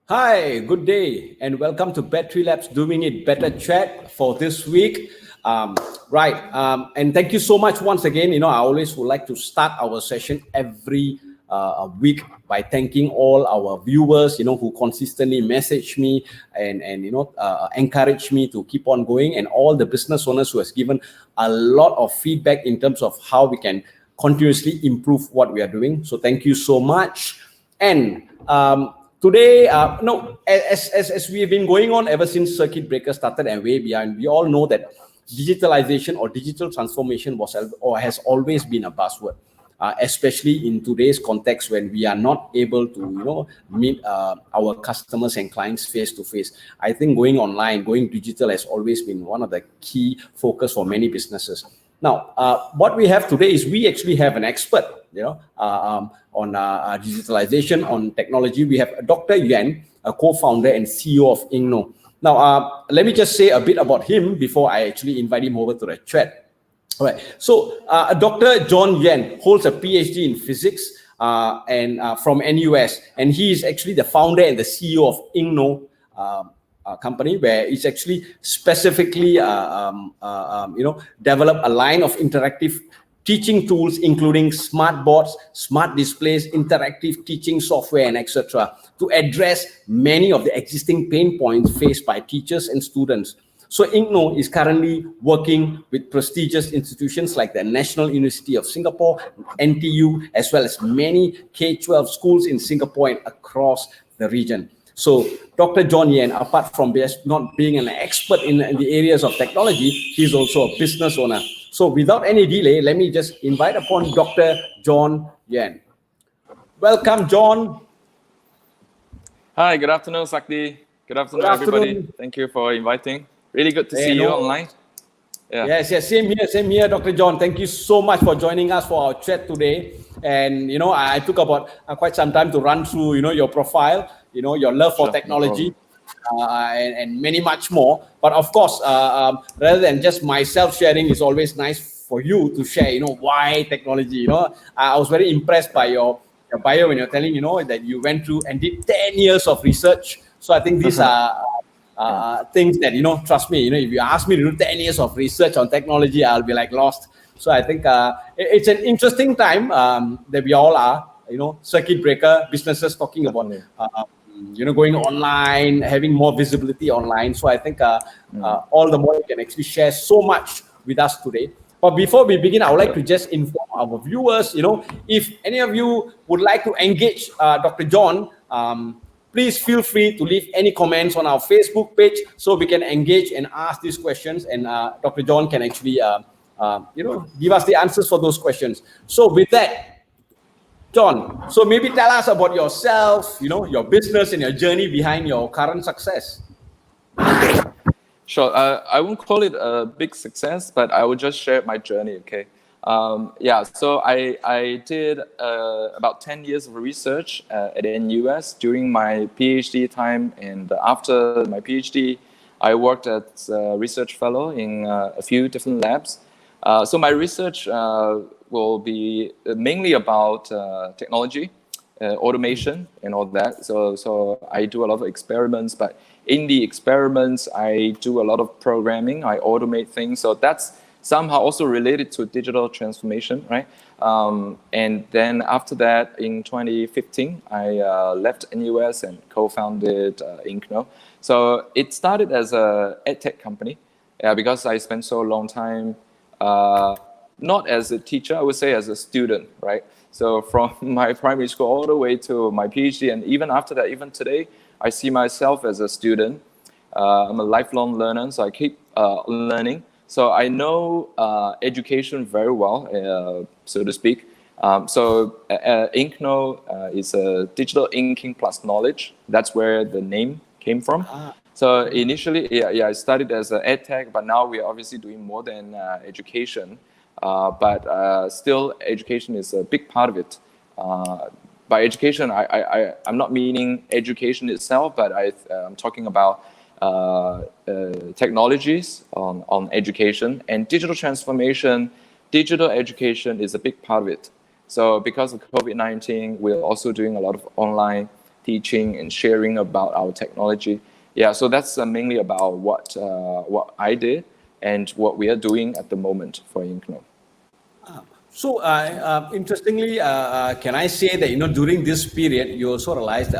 Hi, good day, and welcome to Bettery Labs Doing It Better chat for this week. And thank you so much once again. I always would like to start our session every week by thanking all our viewers, who consistently message me and encourage me to keep on going, and all the business owners who has given a lot of feedback in terms of how we can continuously improve what we are doing. So thank you so much. And today, as we have been going on ever since circuit breaker started and way beyond, we all know that digitalization or digital transformation has always been a buzzword, especially in today's context when we are not able to, meet our customers and clients face to face. I think going online, going digital has always been one of the key focus for many businesses. Now, what we have today is we actually have an expert, on digitalization, on technology. We have Dr. Yuan, a co-founder and CEO of Inknoe. Now, let me just say a bit about him before I actually invite him over to the chat. All right. So, Dr. John Yuan holds a Ph.D. in physics and from NUS, and he is actually the founder and the CEO of Inknoe company, where it's actually specifically develop a line of interactive teaching tools, including smart boards, smart displays, interactive teaching software, and etc., to address many of the existing pain points faced by teachers and students. So Inknoe is currently working with prestigious institutions like the National University of Singapore, NTU, as well as many K-12 schools in Singapore and across the region. So Dr. John Yen, apart from not being an expert in the areas of technology, he's also a business owner. So without any delay, let me just invite upon Dr. John Yen. Welcome, John. Hi, good afternoon, Sakti. Good afternoon, everybody. Thank you for inviting. Really good to see you online. Yeah. Yes, same here, Dr. John. Thank you so much for joining us for our chat today. And, I took about quite some time to run through, your profile, your love for technology, and many much more. But of course, rather than just myself sharing, it's always nice for you to share, why technology. I was very impressed by your bio when you're telling, that you went through and did 10 years of research. So I think these are things that, trust me, if you ask me to do 10 years of research on technology, I'll be like lost. So I think it's an interesting time that we all are, circuit breaker, businesses talking about, going online, having more visibility online. So I think all the more you can actually share so much with us today. But before we begin, I would like to just inform our viewers, if any of you would like to engage Dr. John, please feel free to leave any comments on our Facebook page so we can engage and ask these questions, and Dr. John can actually, give us the answers for those questions. So with that, John, so maybe tell us about yourself, your business and your journey behind your current success. Sure. I won't call it a big success, but I will just share my journey, okay? So I did about 10 years of research at NUS during my PhD time, and after my PhD, I worked as a research fellow in a few different labs. So my research will be mainly about technology, automation, and all that. So I do a lot of experiments, but in the experiments, I do a lot of programming. I automate things. So that's somehow also related to digital transformation, right? And then after that, in 2015, I left NUS and co-founded Inknoe. So it started as a edtech company, because I spent so long time, not as a teacher, I would say as a student, right? So from my primary school all the way to my PhD, and even after that, even today, I see myself as a student. I'm a lifelong learner, so I keep learning. So I know education very well, so to speak. So Inknoe is a digital inking plus knowledge. That's where the name came from. So initially, I started as an edtech, but now we are obviously doing more than education. But still, education is a big part of it. By education, I'm not meaning education itself, but I'm talking about technologies on education and digital transformation. Digital education is a big part of it. So because of COVID-19, we're also doing a lot of online teaching and sharing about our technology. Yeah, so that's mainly about what I did and what we are doing at the moment for Inknoe. So interestingly, can I say that during this period you also realized,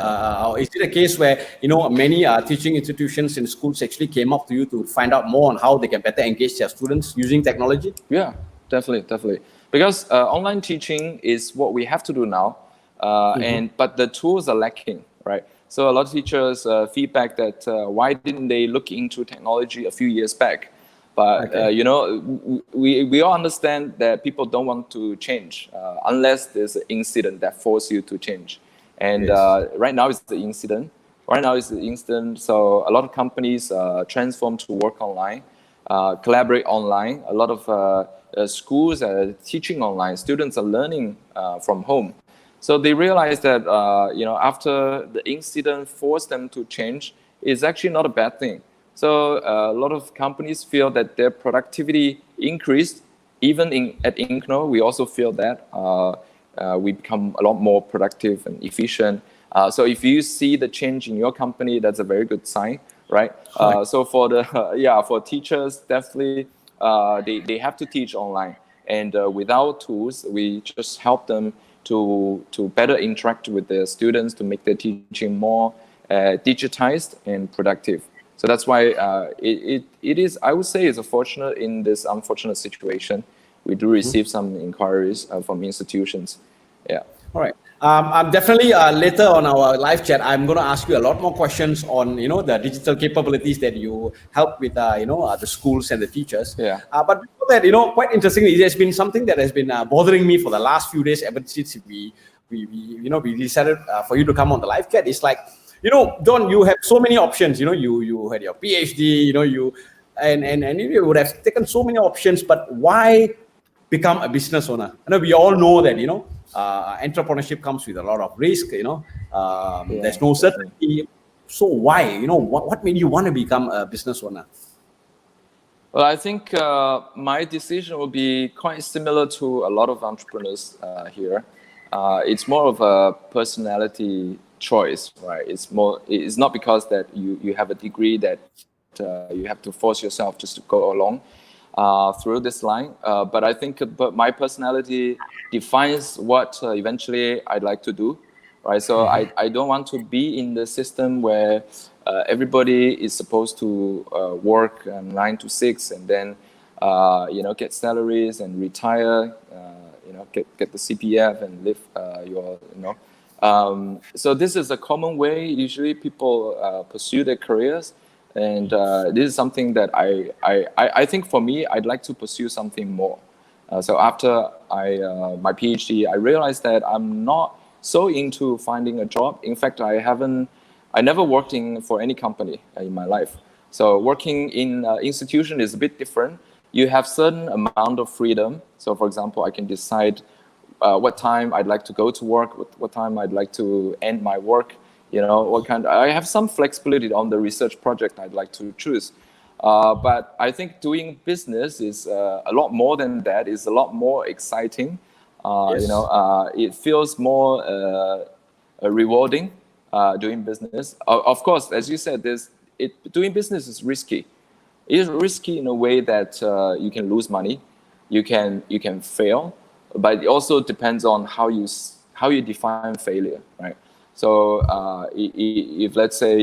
is it a case where many teaching institutions and schools actually came up to you to find out more on how they can better engage their students using technology? Yeah, definitely. Because online teaching is what we have to do now, but the tools are lacking, right? So a lot of teachers feedback that why didn't they look into technology a few years back? But we all understand that people don't want to change unless there's an incident that forces you to change. And right now it's the incident. So a lot of companies transform to work online, collaborate online. A lot of schools are teaching online. Students are learning from home. So they realize that after the incident forced them to change, it's actually not a bad thing. So a lot of companies feel that their productivity increased. Even at Inknoe, we also feel that we become a lot more productive and efficient. So if you see the change in your company, that's a very good sign, right? So for for teachers, definitely they have to teach online, and without tools, we just help them to better interact with their students to make their teaching more digitized and productive. So that's why it is, I would say, it's unfortunate in this unfortunate situation. We do receive some inquiries from institutions. Yeah. All right. I'm definitely later on our live chat, I'm going to ask you a lot more questions on the digital capabilities that you help with the schools and the teachers. Yeah. But before that, quite interestingly, it has been something that has been bothering me for the last few days ever since we decided for you to come on the live chat. It's like, John, you have so many options. You had your Ph.D. And you would have taken so many options, but why become a business owner? We all know that entrepreneurship comes with a lot of risk. There's no certainty. So why? What made you want to become a business owner? Well, I think my decision will be quite similar to a lot of entrepreneurs here. It's more of a personality choice, right? It's not because that you have a degree that you have to force yourself just to go along through this line. But I think my personality defines what eventually I'd like to do, right? So I don't want to be in the system where everybody is supposed to work 9 to 6 and then get salaries and retire, get the CPF and live so this is a common way usually people pursue their careers, and this is something that I think for me, I'd like to pursue something more. So after my PhD, I realized that I'm not so into finding a job. In fact, I never worked for any company in my life. So working in an institution is a bit different. You have certain amount of freedom. So for example, I can decide what time I'd like to go to work, what time I'd like to end my work, I have some flexibility on the research project I'd like to choose. But I think doing business is a lot more than that. It's a lot more exciting. Yes. It feels more rewarding doing business. Of course, as you said, doing business is risky. It's risky in a way that you can lose money, you can fail, but it also depends on how you define failure, right? So if let's say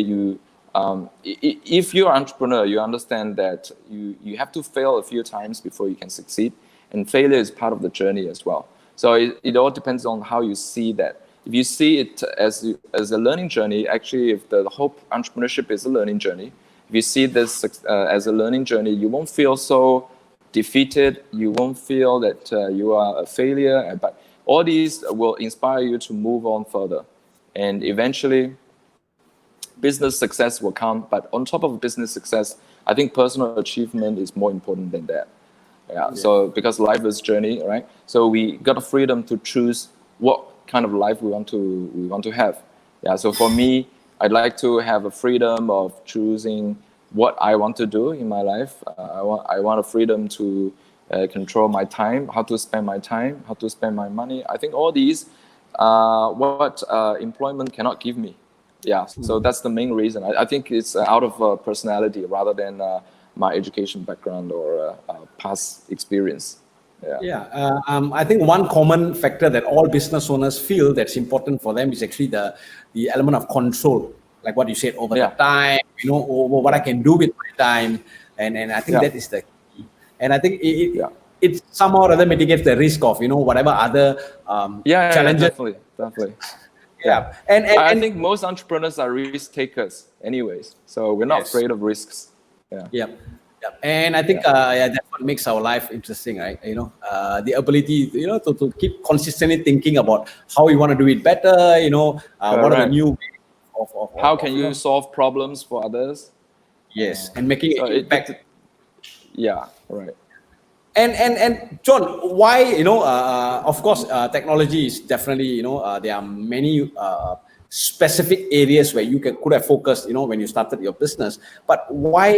if you're an entrepreneur, you understand that you have to fail a few times before you can succeed, and failure is part of the journey as well. So it all depends on how you see that. If you see it as a learning journey, actually, if the whole entrepreneurship is a learning journey, if you see this as a learning journey, you won't feel so defeated. You won't feel that you are a failure. But all these will inspire you to move on further. And eventually, business success will come. But on top of business success, I think personal achievement is more important than that. Yeah. So because life is a journey, right? So we got the freedom to choose what kind of life we want to have. Yeah. So for me, I'd like to have a freedom of choosing what I want to do in my life. I want a freedom to control my time, how to spend my time, how to spend my money. I think all these, what employment cannot give me. Yeah, so that's the main reason. I think it's out of personality rather than my education background or past experience. Yeah. Yeah, I think one common factor that all business owners feel that's important for them is actually the element of control, like what you said, over the Yeah. time, over what I can do with my time, and I think Yeah. that is the key. And I think Yeah. it somehow or other mitigates the risk of whatever other Yeah, challenges. definitely. Yeah. Yeah, I and think most entrepreneurs are risk takers anyways. So we're not yes. afraid of risks. Yeah. Yeah, yeah, and I think Yeah. that's what makes our life interesting, right? The ability, to keep consistently thinking about how we want to do it better. What are the Correct. new ways How of can you solve problems for others? yes, and making So an impact. yeah, right. And John, why of course technology is definitely there are many specific areas where you could have focused when you started your business, but why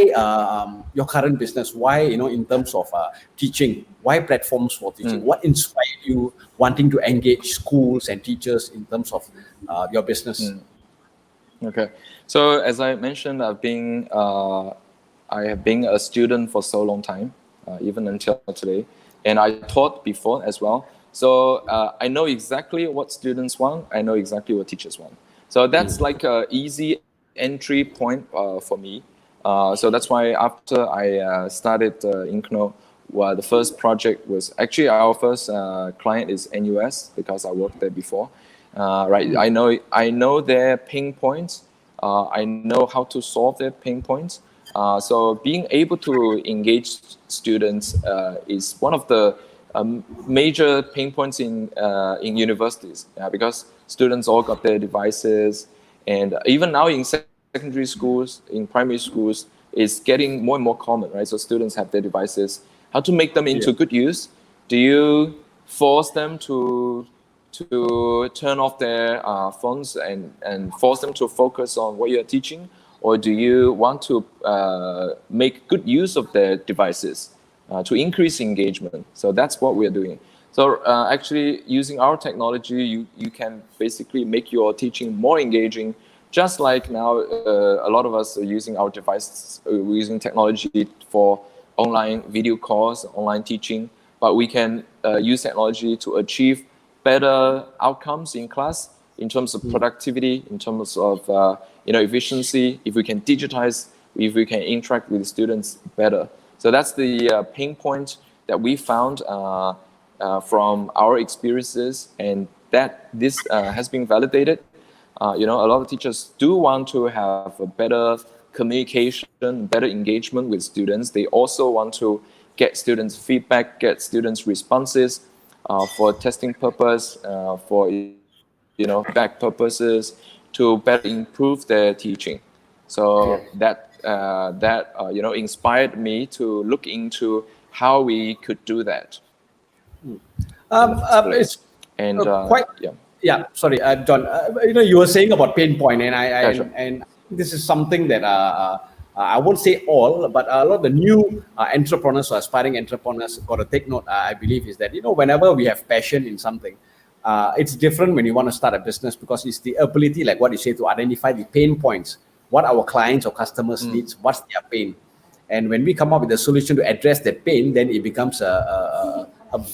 your current business, why in terms of teaching, why platforms for teaching, what inspired you wanting to engage schools and teachers in terms of your business? Okay. So as I mentioned, I have been a student for so long time, even until today, and I taught before as well. So I know exactly what students want. I know exactly what teachers want. So that's like a easy entry point for me. So that's why after I started Inknoe, well, the first project was actually our first client is NUS because I worked there before. Right, I know their pain points. I know how to solve their pain points. So being able to engage students is one of the major pain points in universities because students all got their devices, and even now in secondary schools, in primary schools, it's getting more and more common, right? So students have their devices. How to make them into good use? Do you force them to turn off their phones and force them to focus on what you're teaching? Or do you want to make good use of their devices to increase engagement? So that's what we're doing. So actually using our technology, you can basically make your teaching more engaging, just like now a lot of us are using our devices, we're using technology for online video calls, online teaching, but we can use technology to achieve better outcomes in class in terms of productivity, in terms of efficiency. If we can digitize, if we can interact with the students better. So that's the pain point that we found from our experiences, and that this has been validated. A lot of teachers do want to have a better communication, better engagement with students. They also want to get students' feedback, get students' responses for testing purpose, for back purposes, to better improve their teaching. So that inspired me to look into how we could do that in the first place. It's And quite. yeah. Yeah, sorry, John. You were saying about pain point, and Yeah, sure. and this is something that I won't say all, but a lot of the new entrepreneurs or aspiring entrepreneurs got to take note. I believe is that whenever we have passion in something, it's different when you want to start a business because it's the ability, like what you say, to identify the pain points, what our clients or customers needs, what's their pain, and when we come up with a solution to address that pain, then it becomes a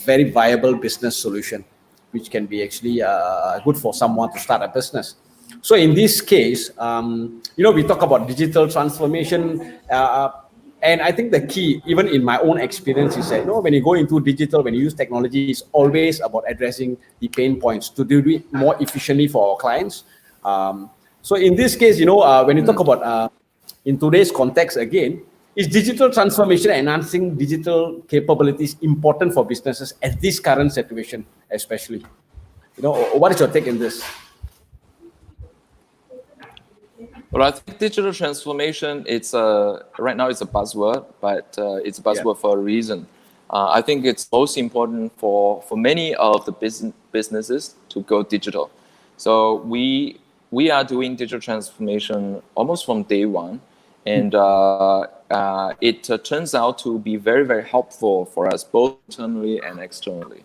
very viable business solution, which can be actually good for someone to start a business. So in this case, we talk about digital transformation, and I think the key, even in my own experience, is that when you go into digital, when you use technology, it's always about addressing the pain points to do it more efficiently for our clients. So in this case, when you talk about in today's context again, is digital transformation enhancing digital capabilities important for businesses at this current situation, especially? What is your take in this? Well, I think digital transformation, it's right now it's a buzzword, but it's a buzzword for a reason. I think it's most important for many of the businesses to go digital. So we are doing digital transformation almost from day one, and it turns out to be very, very helpful for us, both internally and externally.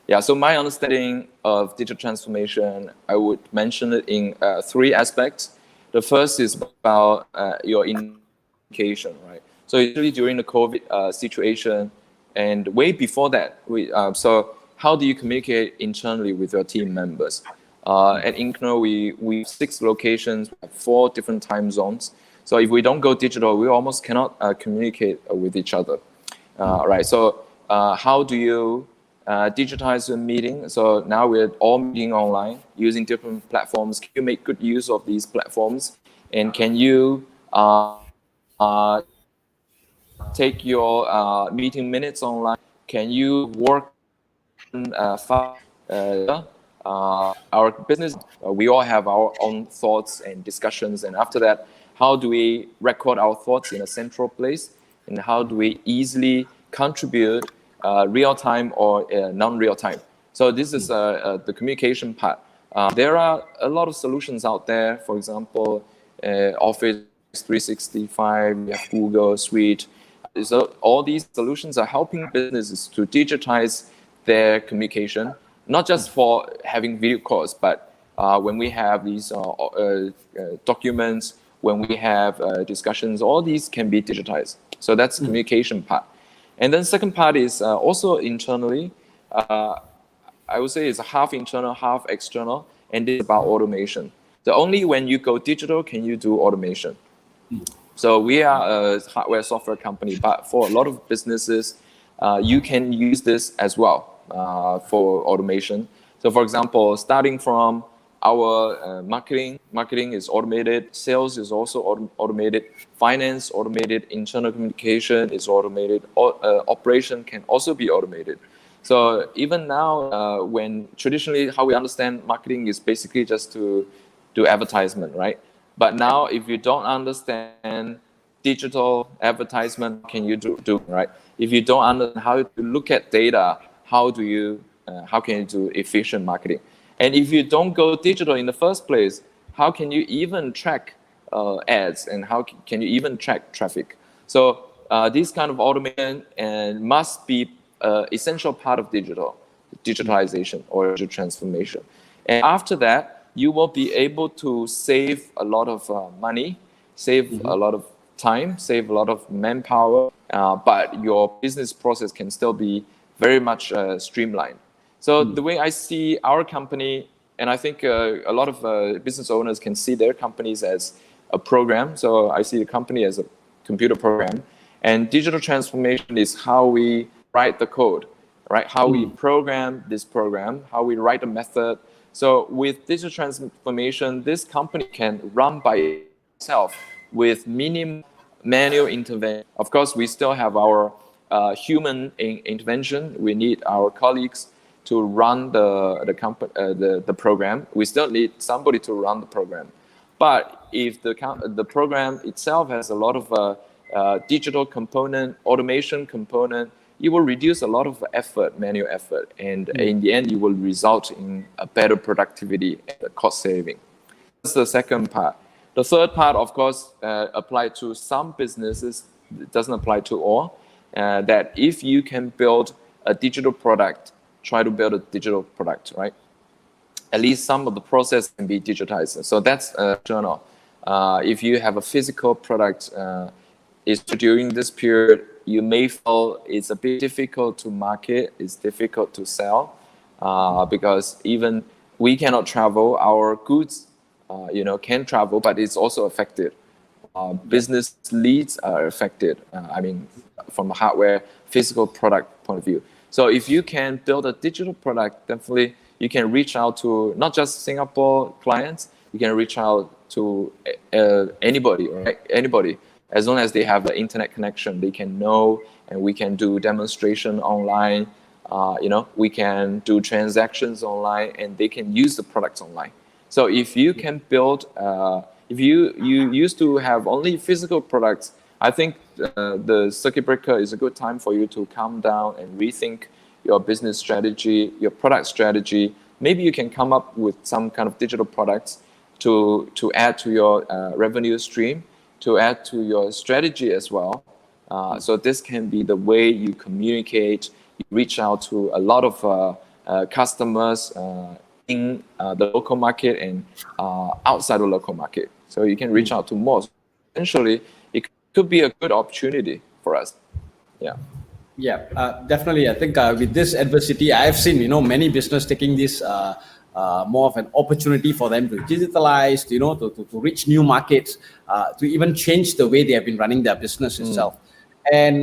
Yeah, so my understanding of digital transformation, I would mention it in three aspects. The first is about your communication, right? So usually during the COVID situation, and way before that, so how do you communicate internally with your team members? At Inknoe, we have 6 locations, 4 different time zones. So if we don't go digital, we almost cannot communicate with each other. Right. So how do you digitize the meeting? So now we're all meeting online using different platforms. Can you make good use of these platforms? And can you take your meeting minutes online? Can you work our business? We all have our own thoughts and discussions. And after that, how do we record our thoughts in a central place? And how do we easily contribute real time or non-real time? So this is the communication part. There are a lot of solutions out there. For example, Office 365, we have Google Suite. So all these solutions are helping businesses to digitize their communication, not just for having video calls, but when we have these documents, when we have discussions, all these can be digitized. So that's the communication part. And then second part is also internally. I would say it's half internal, half external, and it's about automation. So only when you go digital can you do automation. So we are a hardware software company, but for a lot of businesses, you can use this as well for automation. So for example, starting from our marketing is automated, sales is also automated, finance automated, internal communication is automated, operation can also be automated. So even now, when traditionally how we understand marketing is basically just to do advertisement, right? But now if you don't understand digital advertisement, can you do right? If you don't understand how to look at data, how can you do efficient marketing? And if you don't go digital in the first place, how can you even track ads, and how can you even track traffic? So this kind of automation must be essential part of digitalization or digital transformation. And after that, you will be able to save a lot of money, save a lot of time, save a lot of manpower, but your business process can still be very much streamlined. So the way I see our company, and I think a lot of business owners can see their companies as a program. So I see the company as a computer program, and digital transformation is how we write the code, right? How we program this program, how we write a method. So with digital transformation, this company can run by itself with minimum manual intervention. Of course, we still have our human intervention. We need our colleagues to run the program. We still need somebody to run the program. But if the program itself has a lot of digital component, automation component, it will reduce a lot of effort, manual effort, and in the end, it will result in a better productivity and cost saving. That's the second part. The third part, of course, applies to some businesses. It doesn't apply to all. That if you can build a digital product, try to build a digital product, right? At least some of the process can be digitized. So that's external. If you have a physical product, during this period, you may feel it's a bit difficult to market, it's difficult to sell, because even we cannot travel, our goods, can travel, but it's also affected. Business leads are affected. From a hardware, physical product point of view. So if you can build a digital product, definitely you can reach out to not just Singapore clients, you can reach out to anybody, right? Anybody. As long as they have the internet connection, they can know, and we can do demonstration online. We can do transactions online, and they can use the products online. So if you can build, if you used to have only physical products, I think the circuit breaker is a good time for you to calm down and rethink your business strategy, your product strategy. Maybe you can come up with some kind of digital products to add to your revenue stream, to add to your strategy as well. So this can be the way you communicate, you reach out to a lot of customers in the local market and outside the local market. So you can reach out to more. So essentially, it could be a good opportunity for us. Yeah. Yeah, definitely. I think with this adversity, I have seen many business taking this more of an opportunity for them to digitalize, to reach new markets, to even change the way they have been running their business itself. And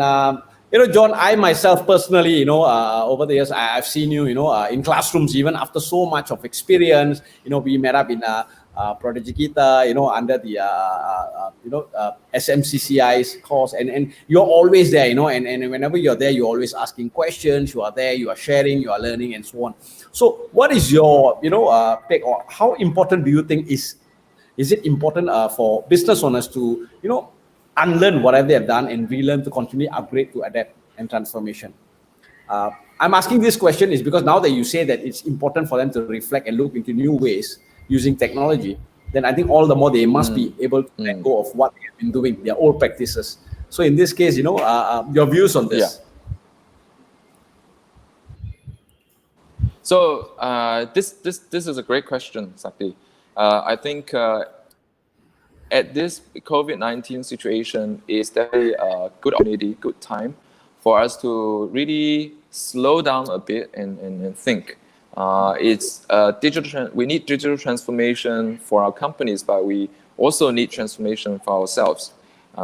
John, I myself personally, over the years, I've seen you, in classrooms even after so much of experience. We met up in Prodigy Kita, under the SMCCI's course, and you're always there, and whenever you're there, you're always asking questions. You are there, you are sharing, you are learning, and so on. So, what is your take, or how important do you think is it important for business owners to unlearn whatever they have done and relearn to continue upgrade, to adapt and transformation? I'm asking this question is because now that you say that it's important for them to reflect and look into new ways using technology, then I think all the more they must be able to let go of what they have been doing, their old practices. So in this case, your views on this. Yeah. So this is a great question, Sakti. I think at this COVID-19 situation is definitely a good opportunity, good time for us to really slow down a bit and think. It's we need digital transformation for our companies, but we also need transformation for ourselves.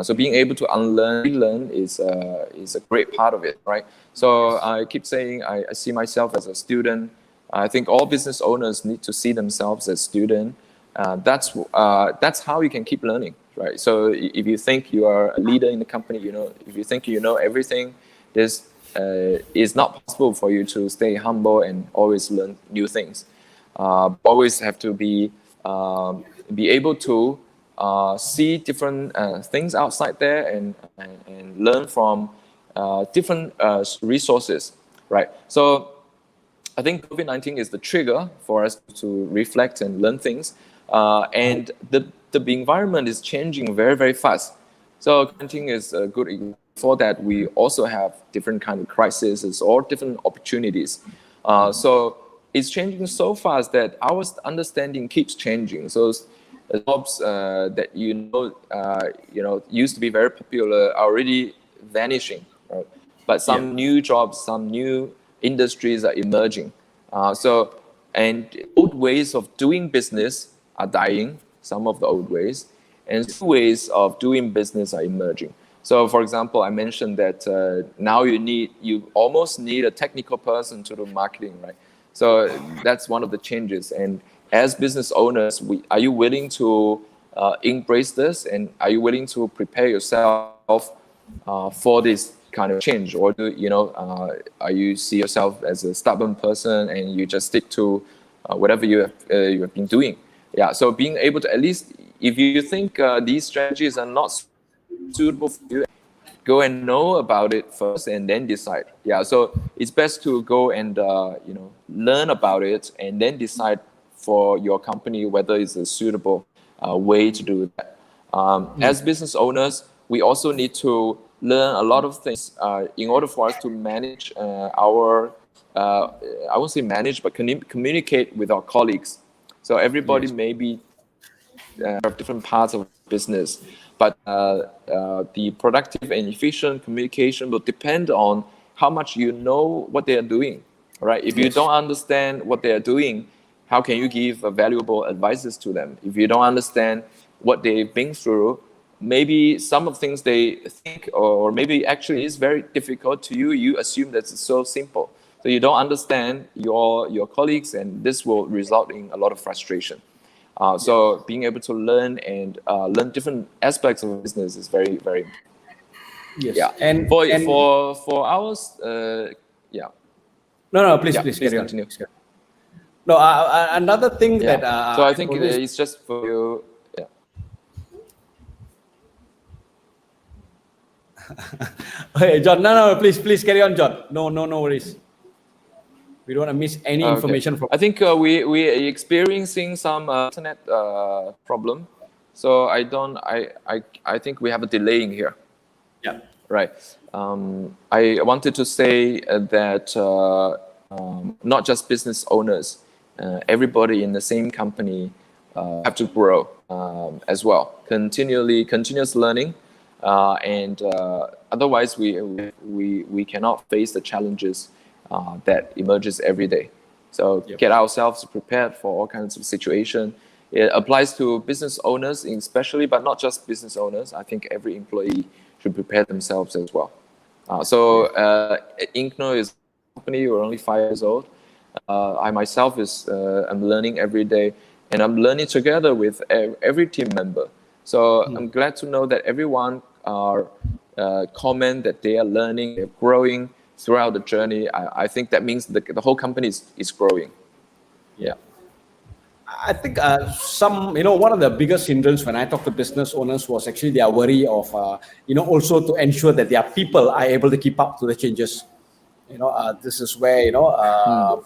So being able to unlearn, relearn is a great part of it, right? So I keep saying I see myself as a student. I think all business owners need to see themselves as student. That's how you can keep learning, right? So if you think you are a leader in the company, if you think you know everything, this is not possible for you to stay humble and always learn new things. Always have to be able to see different things outside there and learn from different resources, right? So I think COVID-19 is the trigger for us to reflect and learn things. And the environment is changing very, very fast. So COVID-19 is a good example. For that, we also have different kind of crises or different opportunities. So it's changing so fast that our understanding keeps changing. So jobs that used to be very popular are already vanishing, right? But some new jobs, some new industries are emerging. And old ways of doing business are dying, some of the old ways, and new ways of doing business are emerging. So, for example, I mentioned that now you almost need a technical person to do marketing, right? So that's one of the changes. And as business owners, are you willing to embrace this, and are you willing to prepare yourself for this kind of change, or are you see yourself as a stubborn person and you just stick to whatever you have been doing? Yeah. So being able to, at least if you think these strategies are not suitable for you, go and know about it first and then decide. Yeah, so it's best to go and learn about it and then decide for your company whether it's a suitable way to do that. As business owners, we also need to learn a lot of things in order for us to manage I won't say manage, but communicate with our colleagues. So everybody may be of different parts of business, but the productive and efficient communication will depend on how much you know what they are doing, right? If you don't understand what they are doing, how can you give valuable advices to them? If you don't understand what they've been through, maybe some of the things they think, or maybe actually is very difficult to you, you assume that it's so simple. So you don't understand your colleagues, and this will result in a lot of frustration. So being able to learn and learn different aspects of business is very, very important. Yes. Yeah. And for ours, yeah. No, please carry continue. On. No, another thing that so I think it's just for you. Yeah. Hey, John. No, please carry on, John. No worries. We don't want to miss any information from. I think we are experiencing some internet problem, so I think we have a delay in here. Yeah. Right. I wanted to say that not just business owners, everybody in the same company have to grow as well. Continuous learning, and otherwise we cannot face the challenges that emerges every day. So get ourselves prepared for all kinds of situation. It applies to business owners especially, but not just business owners. I think every employee should prepare themselves as well. Inknoe is a company. We're only 5 years old. I myself I'm learning every day, and I'm learning together with every team member. So I'm glad to know that everyone are comment that they are learning, they're growing throughout the journey. I think that means the whole company is growing. Yeah. I think one of the biggest hindrance when I talk to business owners was actually their worry of, also to ensure that their people are able to keep up to the changes. This is where, I'll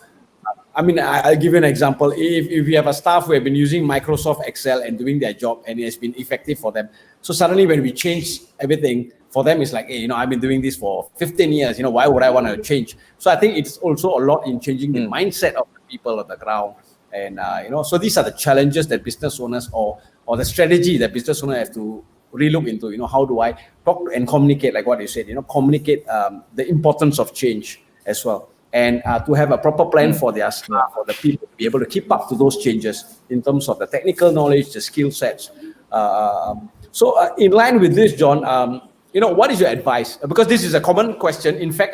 give you an example. If you have a staff who have been using Microsoft Excel and doing their job and it has been effective for them, so suddenly when we change everything, for them it's like, hey, I've been doing this for 15 years, why would I want to change? So I think it's also a lot in changing the mindset of the people on the ground. And, so these are the challenges that business owners or the strategy that business owners have to relook into, how do I talk and communicate, like what you said, communicate the importance of change as well. And to have a proper plan for their staff, for the people to be able to keep up to those changes in terms of the technical knowledge, the skill sets. So in line with this, John, what is your advice? Because this is a common question. In fact,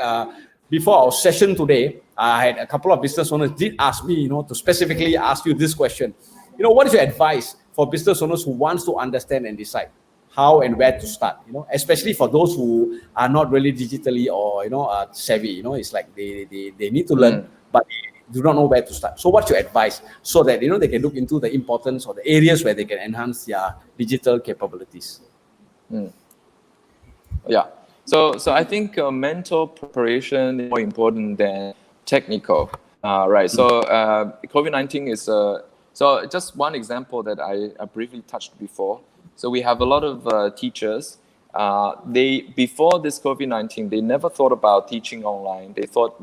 before our session today, I had a couple of business owners did ask me, to specifically ask you this question. What is your advice for business owners who wants to understand and decide how and where to start? Especially for those who are not really digitally or savvy. It's like they need to learn, but they do not know where to start. So what's your advice so that they can look into the importance or the areas where they can enhance their digital capabilities? Yeah. So I think mental preparation is more important than technical, right? So COVID-19 is so just one example that I briefly touched before. So we have a lot of teachers. Before this COVID-19, they never thought about teaching online. They thought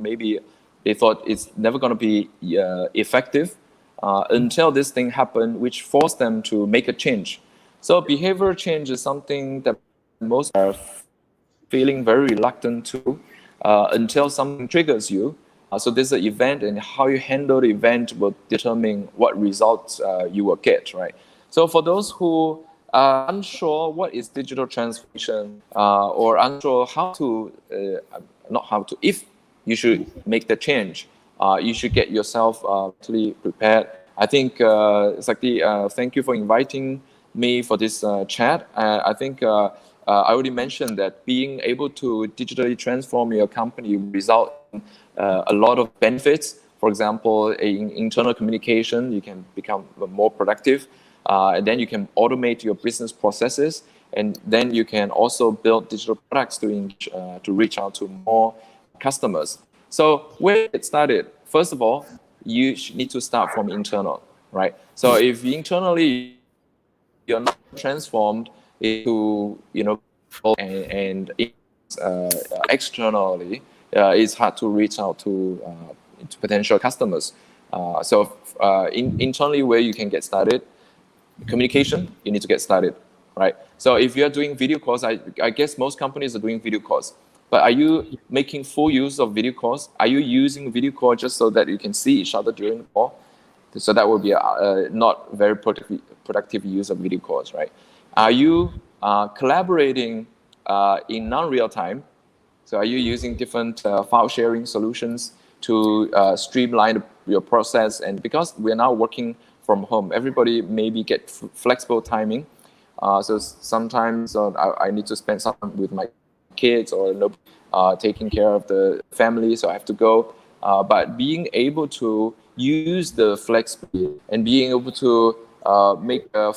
it's never going to be effective until this thing happened, which forced them to make a change. So behavioral change is something that most are feeling very reluctant to until something triggers you. So this is an event, and how you handle the event will determine what results you will get, right? So for those who are unsure what is digital transformation or unsure if you should make the change, you should get yourself mentally prepared. I think, thank you for inviting me for this chat. I think I already mentioned that being able to digitally transform your company result in a lot of benefits. For example, in internal communication, you can become more productive, and then you can automate your business processes, and then you can also build digital products to reach out to more customers. So where it started, first of all, you need to start from internal, right? So if internally you're not transformed into and externally, it's hard to reach out to potential customers. Internally, where you can get started, communication, you need to get started, right? So if you're doing video calls, I guess most companies are doing video calls, but are you making full use of video calls? Are you using video call just so that you can see each other during the call? So that would be a not very productive use of video calls, right? Are you collaborating in non-real time? So are you using different file sharing solutions to streamline your process? And because we're now working from home, everybody maybe get flexible timing. So sometimes I need to spend some time with my kids or taking care of the family, so I have to go. But being able to use the flexibility and being able to make a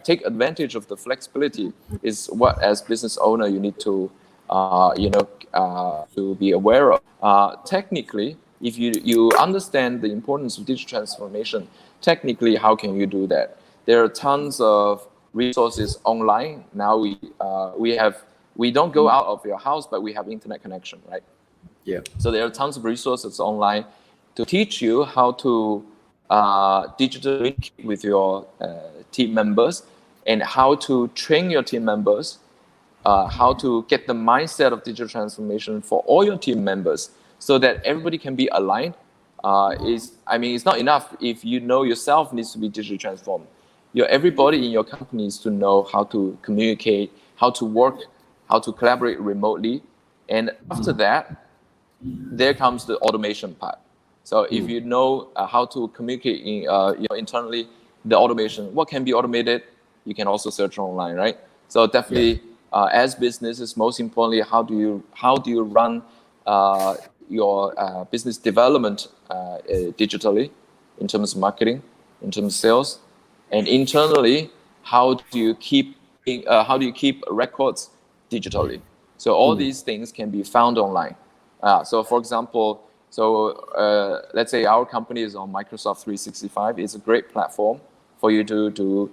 take advantage of the flexibility is what, as business owner, you need to to be aware of. Technically, if you understand the importance of digital transformation, technically, how can you do that? There are tons of resources online now. We don't go out of your house, but we have internet connection, right? Yeah. So there are tons of resources online. to teach you how to digitally communicate with your team members and how to train your team members, how to get the mindset of digital transformation for all your team members so that everybody can be aligned. It's not enough if you know yourself needs to be digitally transformed. Everybody in your company needs to know how to communicate, how to work, how to collaborate remotely. And after that, there comes the automation part. So if you know how to communicate internally, the automation, what can be automated, you can also search online, right? So definitely, as businesses, most importantly, how do you run your business development digitally, in terms of marketing, in terms of sales, and internally, how do you keep records digitally? So all these things can be found online. So for example, let's say our company is on Microsoft 365. It's a great platform for you to do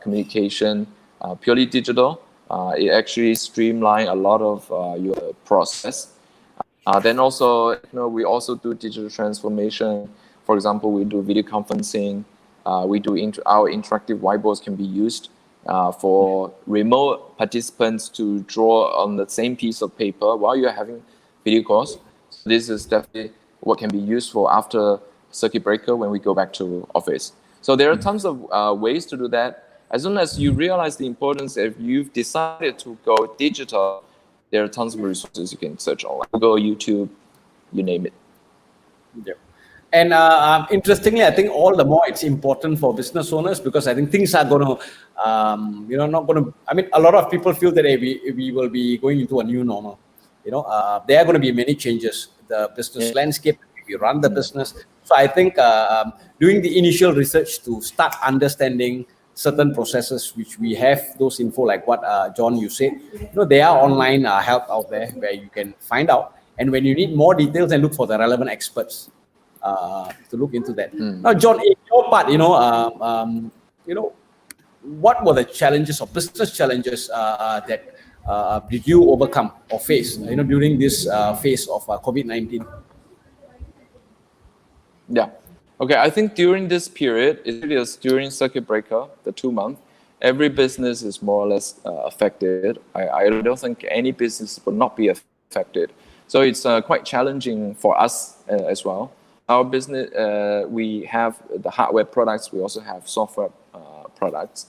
communication purely digital. It actually streamlines a lot of your process. Then also, we also do digital transformation. For example, we do video conferencing. We do our interactive whiteboards can be used for remote participants to draw on the same piece of paper while you're having video calls. So this is definitely what can be useful after circuit breaker when we go back to office. So there are tons of ways to do that. As soon as you realize the importance, if you've decided to go digital, there are tons of resources you can search online. Google, YouTube, you name it. Yep. And interestingly, I think all the more it's important for business owners, because I think things are going to, not going to. I mean, a lot of people feel that we will be going into a new normal. There are going to be many changes. The business landscape, we run the business. So I think doing the initial research to start understanding certain processes, which we have those info, like what John, you said, there are online help out there where you can find out. And when you need more details, then look for the relevant experts to look into that. Now, John, in your part, what were the challenges or business challenges that did you overcome or face, during this phase of COVID-19? Yeah. Okay, I think during this period, it is during circuit breaker, the 2 months, every business is more or less affected. I don't think any business will not be affected. So it's quite challenging for us as well. Our business, we have the hardware products, we also have software products.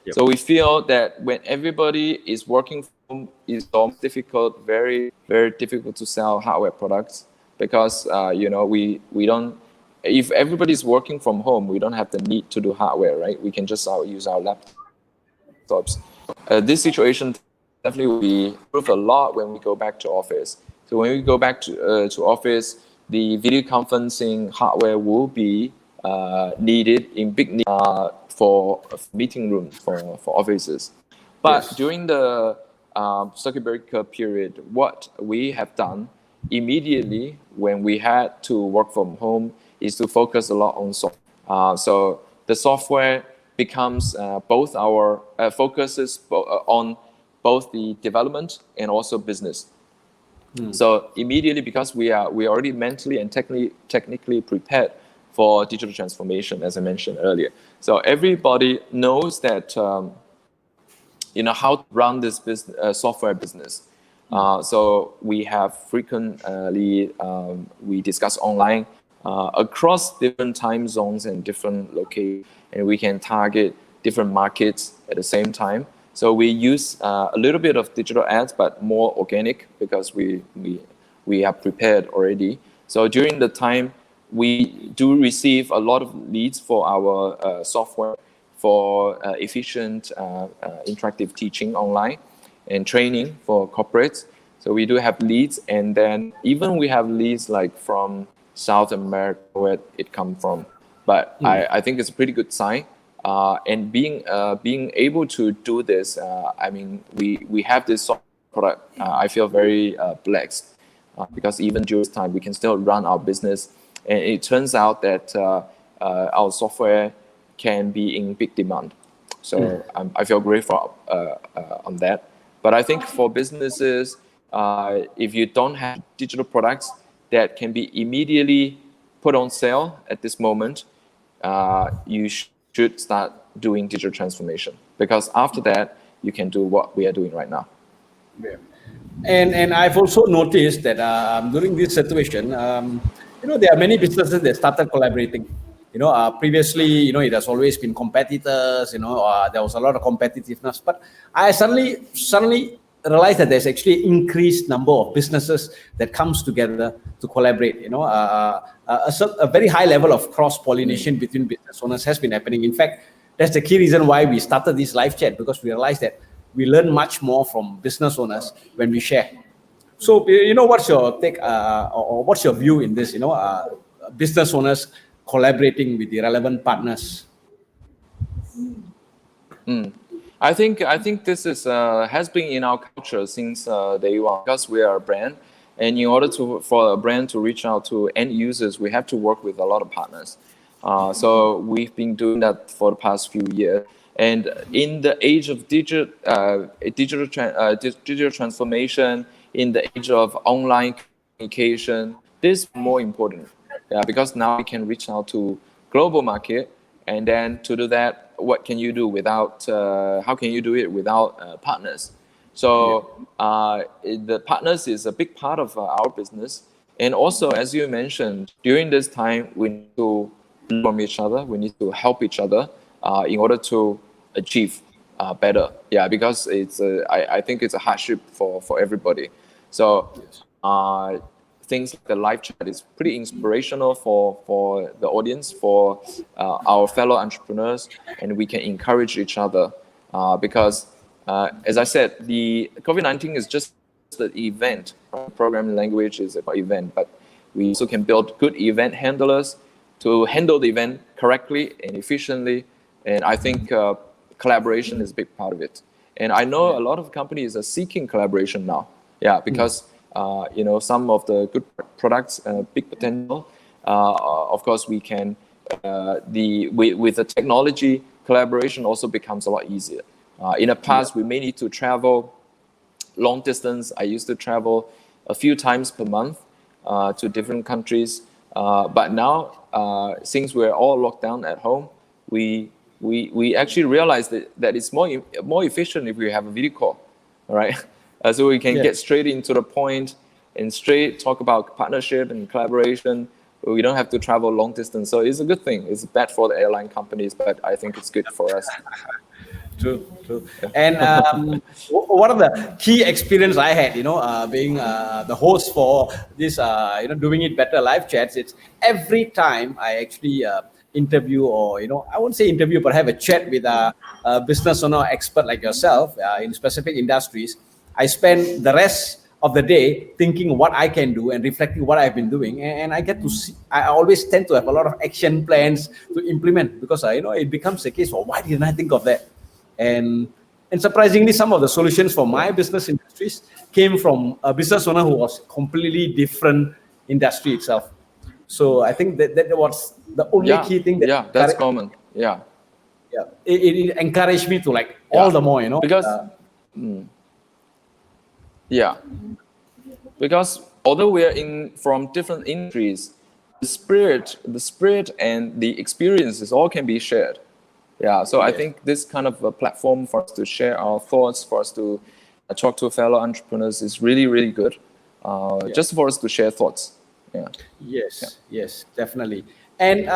Yep. So we feel that when everybody is working from home, it's difficult, very, very difficult to sell hardware products because, we don't, if everybody's working from home, we don't have the need to do hardware, right? We can just use our laptops. This situation definitely will improve a lot when we go back to office. So when we go back to office, the video conferencing hardware will be needed in big need for meeting rooms for offices. But during the circuit breaker period, what we have done immediately when we had to work from home is to focus a lot on software. So the software becomes both our focuses on both the development and also business. So immediately, because we are already mentally and technically prepared for digital transformation, as I mentioned earlier. So everybody knows that how to run this business, software business. So we have frequently we discuss online across different time zones and different locations, and we can target different markets at the same time. So we use a little bit of digital ads, but more organic because we are prepared already. So during the time, we do receive a lot of leads for our software for efficient interactive teaching online and training for corporates. So we do have leads, and then even we have leads like from South America, where it comes from. But I think it's a pretty good sign. And being able to do this, we have this software product. I feel very blessed because even during this time, we can still run our business. And it turns out that our software can be in big demand. So I feel grateful on that. But I think for businesses, if you don't have digital products that can be immediately put on sale at this moment, you should start doing digital transformation, because after that, you can do what we are doing right now. Yeah. And I've also noticed that during this situation, there are many businesses that started collaborating. Previously, it has always been competitors. There was a lot of competitiveness, but I suddenly realized that there's actually increased number of businesses that comes together to collaborate. A very high level of cross pollination between business owners has been happening. In fact, that's the key reason why we started this live chat, because we realized that we learn much more from business owners when we share. So, what's your take or what's your view in this? Business owners collaborating with the relevant partners. I think this is has been in our culture since day one, because we are a brand, and in order for a brand to reach out to end users, we have to work with a lot of partners. So we've been doing that for the past few years. And in the age of digital transformation, in the age of online communication, this is more important. Because now we can reach out to global market, and then to do that, what can you do without? How can you do it without partners? So the partners is a big part of our business. And also, as you mentioned, during this time, we need to learn from each other. We need to help each other in order to achieve better. Yeah, because it's I think it's a hardship for everybody. So things like the live chat is pretty inspirational for the audience, for our fellow entrepreneurs, and we can encourage each other because, as I said, the COVID-19 is just the event. Programming language is about event, but we also can build good event handlers to handle the event correctly and efficiently. And I think collaboration is a big part of it. And I know a lot of companies are seeking collaboration now. Yeah, because some of the good products, big potential. Of course, we can with the technology, collaboration also becomes a lot easier. In the past, we may need to travel long distance. I used to travel a few times per month to different countries. But now, since we're all locked down at home, we actually realize that it's more efficient if we have a video call, all right? So we can get straight into the point and straight talk about partnership and collaboration. We don't have to travel long distance. So it's a good thing. It's bad for the airline companies, but I think it's good for us. True. And one of the key experience I had, being the host for this, doing it better live chats, it's every time I actually interview or, I won't say interview, but have a chat with a business owner expert like yourself in specific industries, I spend the rest of the day thinking what I can do and reflecting what I've been doing. And I get to see, I always tend to have a lot of action plans to implement because, it becomes a case of why didn't I think of that? And surprisingly, some of the solutions for my business industries came from a business owner who was completely different industry itself. So I think that was the only key thing. That's common. Yeah. It encouraged me to all the more, because because although we are from different industries, the spirit and the experiences all can be shared. Yeah, so I think this kind of a platform for us to share our thoughts, for us to talk to fellow entrepreneurs is really, really good. Just for us to share thoughts. Yeah. Yes, definitely. And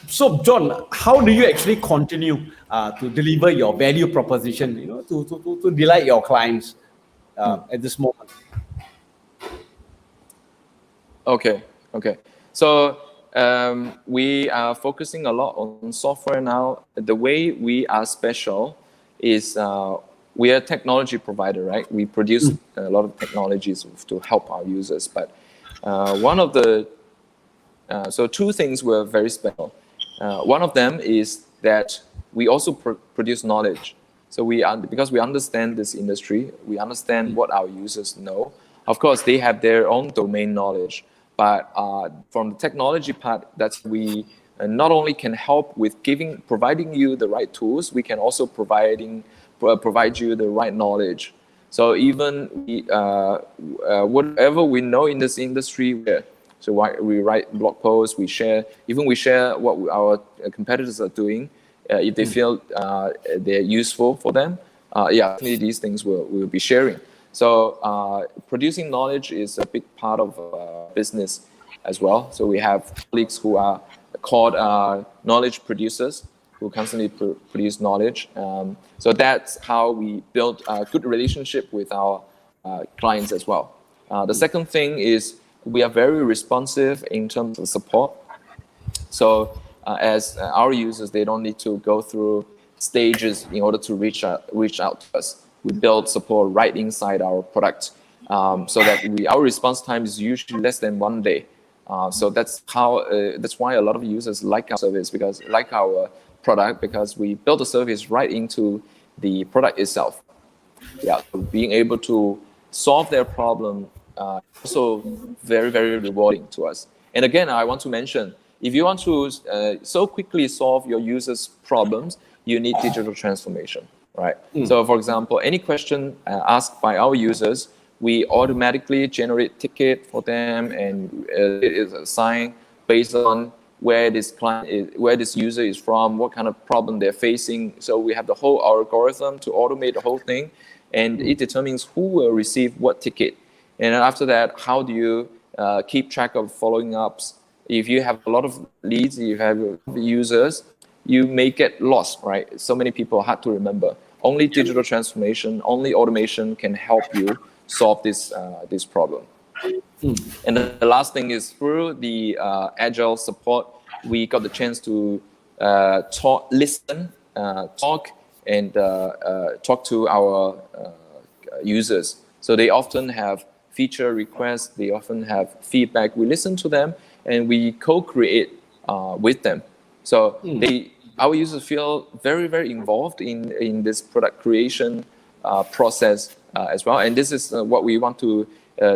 so, John, how do you actually continue to deliver your value proposition, to delight your clients at this moment? Okay. So we are focusing a lot on software now. The way we are special is we are a technology provider, right? We produce a lot of technologies to help our users. But one of the so two things were very special. One of them is that we also produce knowledge. So because we understand this industry, we understand what our users know. Of course, they have their own domain knowledge. But from the technology part, that we not only can help with providing you the right tools, we can also provide you the right knowledge. So even whatever we know in this industry, So we write blog posts, we share what our competitors are doing. If they feel they're useful for them, definitely these things we'll be sharing. So producing knowledge is a big part of business as well. So we have colleagues who are called knowledge producers, who constantly produce knowledge. So that's how we build a good relationship with our clients as well. The second thing is we are very responsive in terms of support. So as our users, they don't need to go through stages in order to reach out to us. We build support right inside our product, so that our response time is usually less than 1 day. So that's why a lot of users like our service, like our product, because we build the service right into the product itself. Yeah, so being able to solve their problem also very, very rewarding to us. And again, I want to mention, if you want to so quickly solve your users' problems, you need digital transformation, right? So for example, any question asked by our users, we automatically generate ticket for them, and it is assigned based on where this user is from, what kind of problem they're facing. So we have the whole algorithm to automate the whole thing, and it determines who will receive what ticket. And after that, how do you keep track of following ups? If you have a lot of leads, you have users, you may get lost, right? So many people, hard to remember. Only digital transformation, only automation can help you solve this problem. And the last thing is, through the agile support, we got the chance to listen, talk to our users. So they often have feature requests, they often have feedback. We listen to them and we co-create with them. So our users feel very, very involved in this product creation process as well. And this is what we want to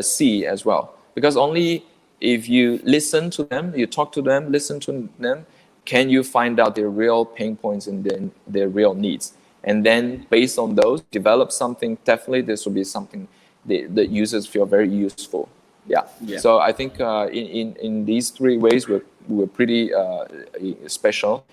see as well. Because only if you listen to them, you talk to them, listen to them, can you find out their real pain points and then their real needs. And then based on those, develop something. Definitely this will be something the users feel very useful. Yeah. So I think in these three ways, we're pretty special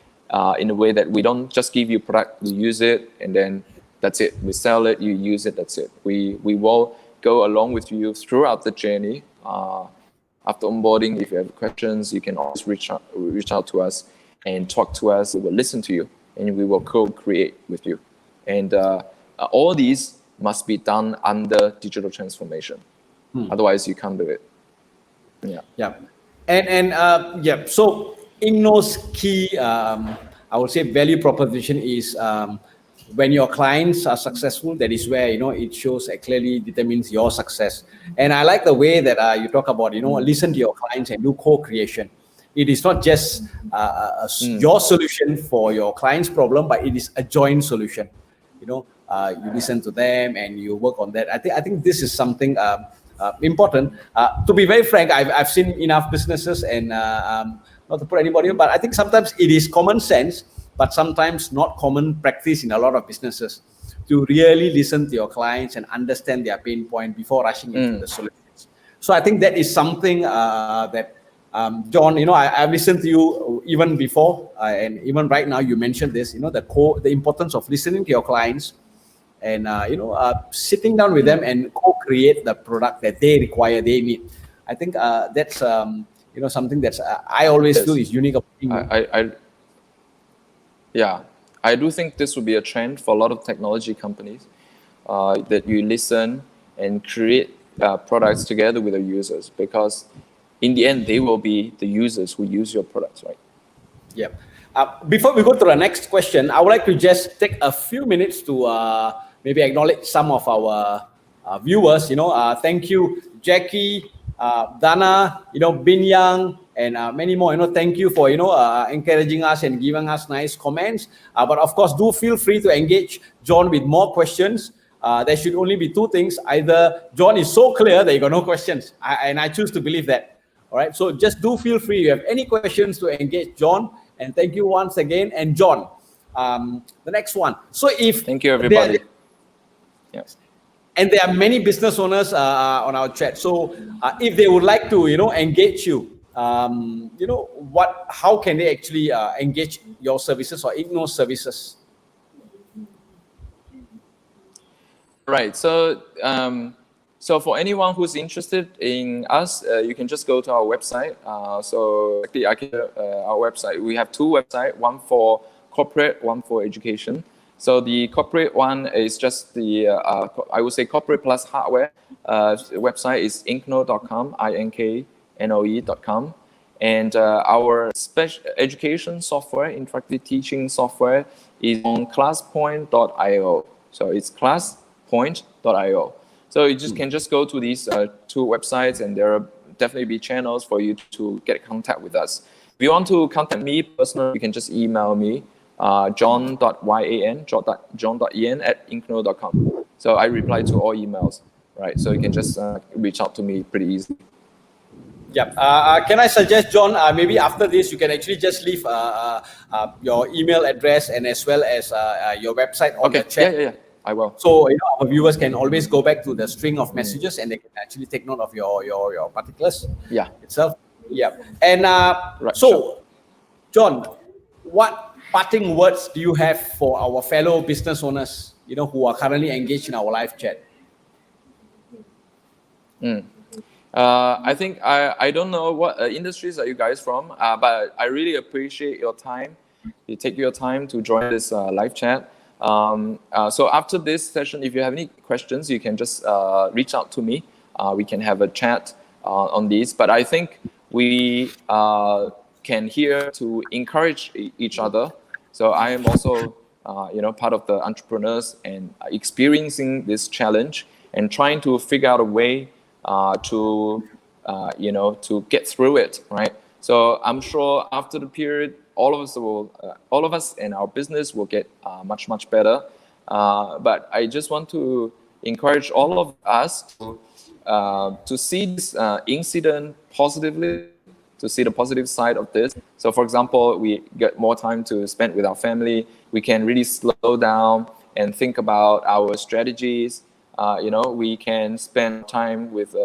in a way that we don't just give you product, you use it, and then that's it. We sell it, you use it, that's it. We will go along with you throughout the journey. After onboarding, if you have questions, you can always reach out to us and talk to us. We will listen to you, and we will co-create with you. And all these must be done under digital transformation. Otherwise, you can't do it. So Inknoe's key, I would say, value proposition is when your clients are successful, that is where it shows clearly determines your success. And I like the way that you talk about listen to your clients and do co-creation. It is not just your solution for your client's problem, but it is a joint solution. You listen to them and you work on that. I think this is something important. To be very frank, I've seen enough businesses, and not to put anybody on, but I think sometimes it is common sense, but sometimes not common practice in a lot of businesses, to really listen to your clients and understand their pain point before rushing into the solutions. So I think that is something that John, I've listened to you even before, and even right now you mentioned this, the importance of listening to your clients and sitting down with them and co-create the product that they require, they need. I think that's something that's I always feel is unique. I do think this will be a trend for a lot of technology companies, that you listen and create products together with the users, because in the end, they will be the users who use your products, right? Yeah. Before we go to the next question, I would like to just take a few minutes to maybe acknowledge some of our viewers. Thank you, Jackie, Dana, Bin Yang, and many more. Thank you for encouraging us and giving us nice comments. But of course, do feel free to engage John with more questions. There should only be two things: either John is so clear that you got no questions, and I choose to believe that. All right, so just do feel free. If you have any questions, to engage John. And thank you once again. And John, the next one. So thank you, everybody. Yes. and there are many business owners on our chat. So if they would like to, engage you, how can they actually engage your services or Inknoe services? Right. So, so for anyone who's interested in us, you can just go to our website. So actually, our website, we have two websites, one for corporate, one for education. So the corporate one is just the, I would say corporate plus hardware. Website is inknoe.com, inknoe.com. And our special education software, interactive teaching software is on classpoint.io. So it's classpoint.io. So you can just go to these two websites, and there will definitely be channels for you to get in contact with us. If you want to contact me personally, you can just email me, john.en@inknoe.com. So I reply to all emails, right? So you can just reach out to me pretty easily. Yep. Can I suggest, John, maybe after this, you can actually just leave your email address and as well as your website on the chat. Yeah. I will. So our viewers can always go back to the string of messages and they can actually take note of your particulars itself. Yeah. And right, so, sure. John, what parting words do you have for our fellow business owners, who are currently engaged in our live chat? I think I don't know what industries are you guys from, but I really appreciate your time. You take your time to join this live chat. So after this session, if you have any questions, you can just reach out to me. We can have a chat on these. But I think we can here to encourage each other. So I am also, part of the entrepreneurs and experiencing this challenge and trying to figure out a way to get through it, right? So I'm sure after the period, all of us and our business will get much better. But I just want to encourage all of us to see this incident positively, to see the positive side of this. So, for example, we get more time to spend with our family. We can really slow down and think about our strategies. We can spend time with.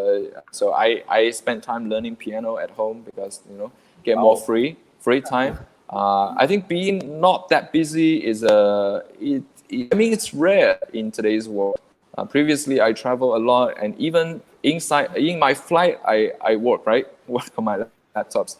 So I spend time learning piano at home because get more free time. I think being not that busy is it's rare in today's world. Previously, I travel a lot, and even in my flight, I work on my laptops.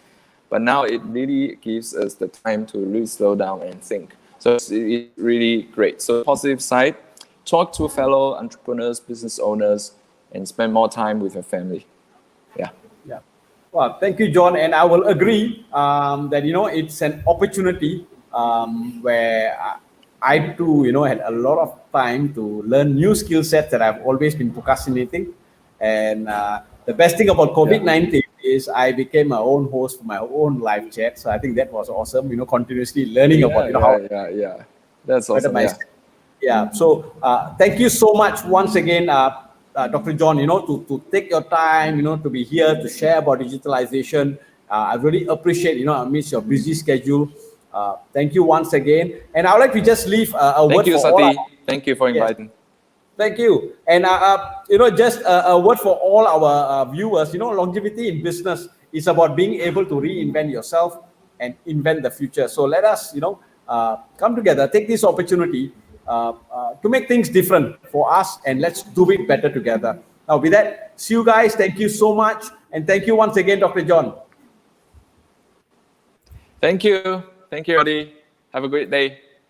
But now it really gives us the time to really slow down and think. So it's really great. So positive side, talk to fellow entrepreneurs, business owners, and spend more time with your family. Yeah. Well, thank you, John. And I will agree that, it's an opportunity where I too, had a lot of time to learn new skill sets that I've always been procrastinating. And the best thing about COVID-19 is I became my own host for my own live chat. So I think that was awesome, continuously learning about, how. Yeah. That's awesome. So thank you so much once again, Dr. John, to take your time, to be here to share about digitalization. I really appreciate, amidst your busy schedule. Thank you once again. And I would like to just leave a word for Sati. Thank you for inviting. Yes. Thank you. And, just a word for all our viewers, longevity in business is about being able to reinvent yourself and invent the future. So let us, come together, take this opportunity to make things different for us, and let's do it better together. Now, with that, see you guys. Thank you so much. And thank you once again, Dr. John. Thank you. Thank you, Adi. Have a great day.